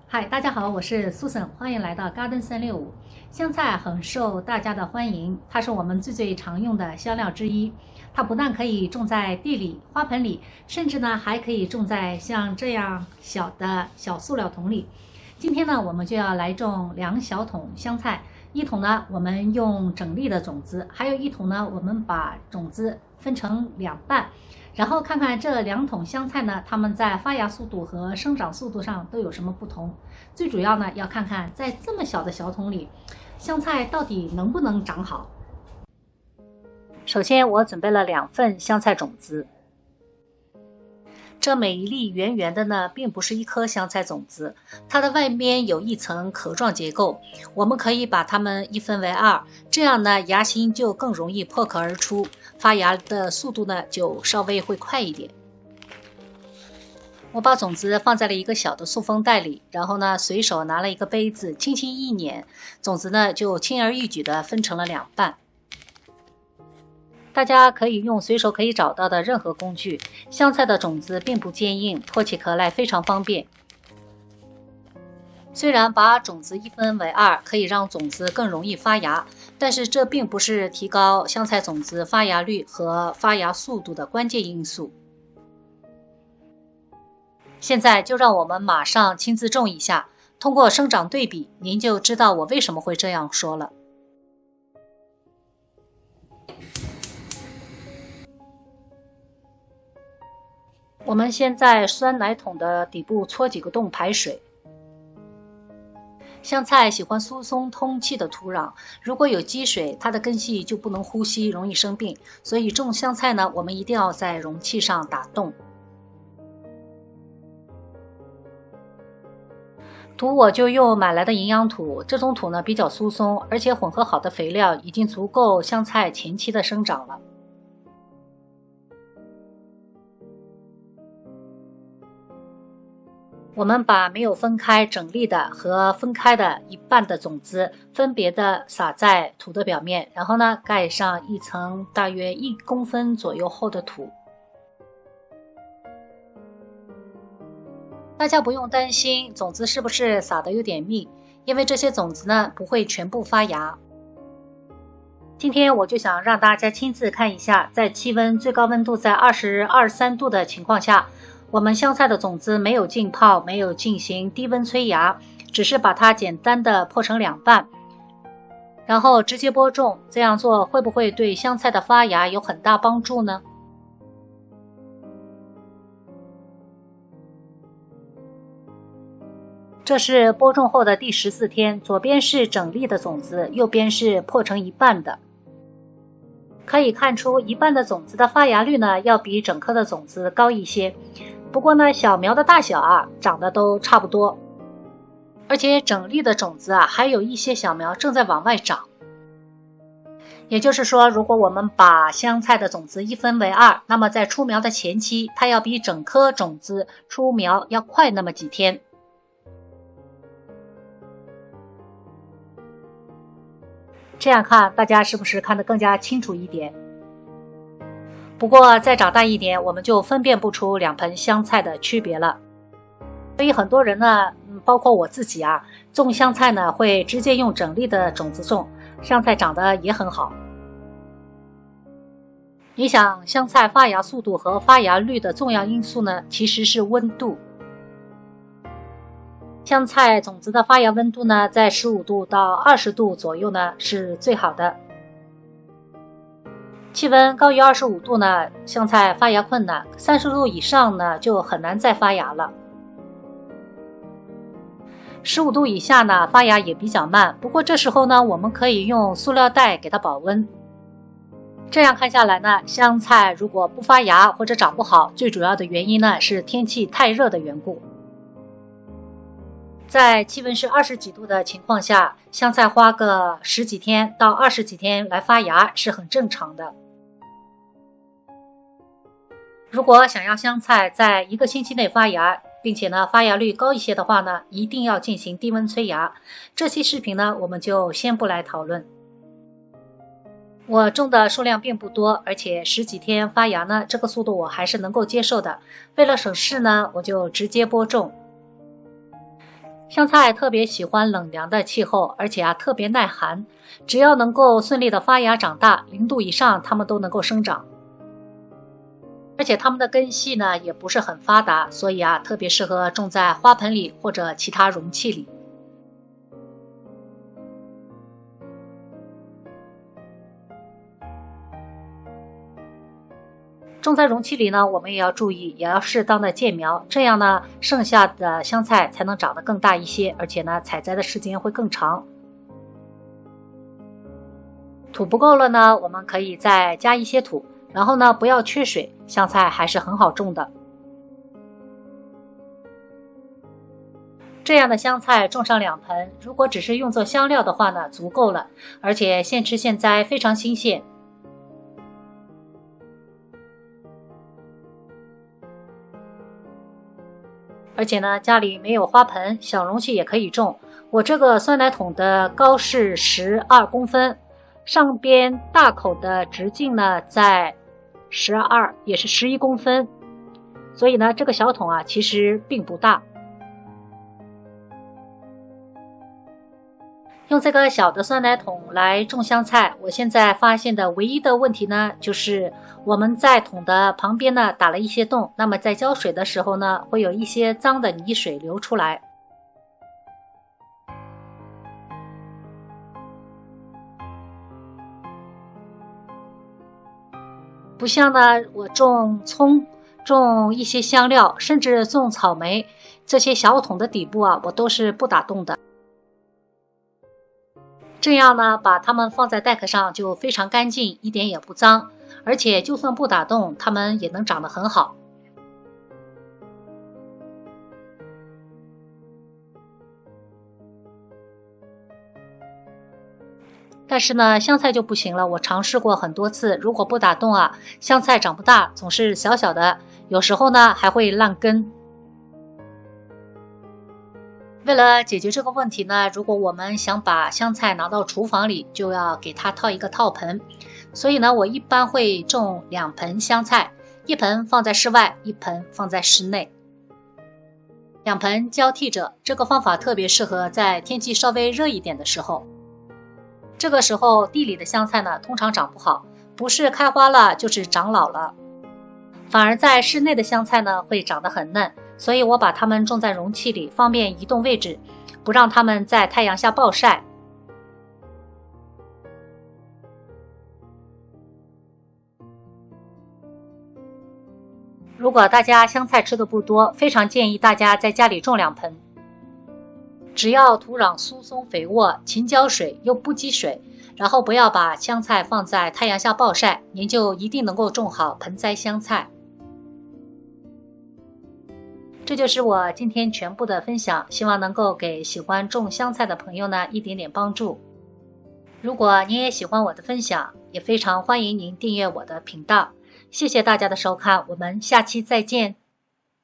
嗨，大家好，我是 Susan，欢迎来到 Garden 365。香菜很受大家的欢迎，它是我们最常用的香料之一。它不但可以种在地里、花盆里，甚至呢还可以种在像这样小的小塑料桶里。今天呢，我们就要来种2小桶香菜，一桶呢我们用整粒的种子，还有一桶呢我们把种子分成2半。然后看看这2桶香菜呢，它们在发芽速度和生长速度上都有什么不同。最主要呢，要看看在这么小的小桶里，香菜到底能不能长好。首先，我准备了2份香菜种子。这每一粒圆圆的呢，并不是一颗香菜种子，它的外面有一层壳状结构。我们可以把它们一分为2，这样呢，芽心就更容易破壳而出，发芽的速度呢就稍微会快一点。我把种子放在了一个小的塑封袋里，然后呢，随手拿了一个杯子，轻轻一捻，种子呢就轻而易举地分成了2半。大家可以用随手可以找到的任何工具，香菜的种子并不坚硬，破起壳来非常方便。虽然把种子一分为2可以让种子更容易发芽，但是这并不是提高香菜种子发芽率和发芽速度的关键因素。现在就让我们马上亲自种一下，通过生长对比，您就知道我为什么会这样说了。我们先在酸奶桶的底部戳几个洞排水。香菜喜欢疏松通气的土壤，如果有积水，它的根系就不能呼吸，容易生病。所以种香菜呢，我们一定要在容器上打洞。土我就用买来的营养土，这种土呢比较疏松，而且混合好的肥料已经足够香菜前期的生长了。我们把没有分开整粒的和分开的一半的种子分别的撒在土的表面，然后呢盖上一层大约1公分左右厚的土。大家不用担心种子是不是撒的有点密，因为这些种子呢不会全部发芽。今天我就想让大家亲自看一下，在气温最高温度在20、23度的情况下，我们香菜的种子没有浸泡，没有进行低温催芽，只是把它简单的破成2半，然后直接播种。这样做会不会对香菜的发芽有很大帮助呢？这是播种后的第14天，左边是整粒的种子，右边是破成1半的。可以看出1半的种子的发芽率呢，要比整颗的种子高一些。不过呢，小苗的大小长得都差不多，而且整粒的种子还有一些小苗正在往外长。也就是说，如果我们把香菜的种子一分为2，那么在出苗的前期，它要比整颗种子出苗要快那么几天。这样看，大家是不是看得更加清楚一点？不过再长大一点，我们就分辨不出2盆香菜的区别了。所以很多人呢，包括我自己种香菜呢，会直接用整粒的种子种，香菜长得也很好。你想，香菜发芽速度和发芽率的重要因素呢，其实是温度。香菜种子的发芽温度呢，在15度到20度左右呢是最好的。气温高于25度呢，香菜发芽困难；30度以上呢，就很难再发芽了。15度以下呢，发芽也比较慢。不过这时候呢，我们可以用塑料袋给它保温。这样看下来呢，香菜如果不发芽或者长不好，最主要的原因呢是天气太热的缘故。在气温是20几度的情况下，香菜花个10几天到20几天来发芽是很正常的。如果想要香菜在1个星期内发芽，并且呢发芽率高一些的话呢，一定要进行低温催芽。这期视频呢，我们就先不来讨论。我种的数量并不多，而且10几天发芽呢，这个速度我还是能够接受的。为了省事呢，我就直接播种。香菜特别喜欢冷凉的气候，而且特别耐寒，只要能够顺利的发芽长大，0度以上它们都能够生长。而且它们的根系呢也不是很发达，所以特别适合种在花盆里或者其他容器里。种在容器里呢，我们也要注意，也要适当的间苗，这样呢，剩下的香菜才能长得更大一些，而且呢，采摘的时间会更长。土不够了呢，我们可以再加一些土，然后呢，不要缺水，香菜还是很好种的。这样的香菜种上2盆，如果只是用作香料的话呢，足够了，而且现吃现摘，非常新鲜。而且呢，家里没有花盆，小容器也可以种。我这个酸奶桶的高是12公分，上边大口的直径呢在12，也是11公分。所以呢，这个小桶其实并不大。用这个小的酸奶桶来种香菜，我现在发现的唯一的问题呢，就是我们在桶的旁边呢打了一些洞，那么在浇水的时候呢，会有一些脏的泥水流出来。不像呢，我种葱、种一些香料，甚至种草莓，这些小桶的底部我都是不打洞的。这样呢，把它们放在袋壳上就非常干净，一点也不脏，而且就算不打洞，它们也能长得很好。但是呢，香菜就不行了，我尝试过很多次，如果不打洞香菜长不大，总是小小的，有时候呢还会烂根。为了解决这个问题呢，如果我们想把香菜拿到厨房里，就要给它套一个套盆。所以呢，我一般会种2盆香菜，一盆放在室外，一盆放在室内，2盆交替着。这个方法特别适合在天气稍微热一点的时候。这个时候地里的香菜呢，通常长不好，不是开花了，就是长老了。反而在室内的香菜呢，会长得很嫩。所以我把它们种在容器里，方便移动位置，不让它们在太阳下暴晒。如果大家香菜吃的不多，非常建议大家在家里种2盆。只要土壤疏松肥沃，勤浇水又不积水，然后不要把香菜放在太阳下暴晒，您就一定能够种好盆栽香菜。这就是我今天全部的分享，希望能够给喜欢种香菜的朋友呢一点点帮助。如果您也喜欢我的分享，也非常欢迎您订阅我的频道。谢谢大家的收看，我们下期再见。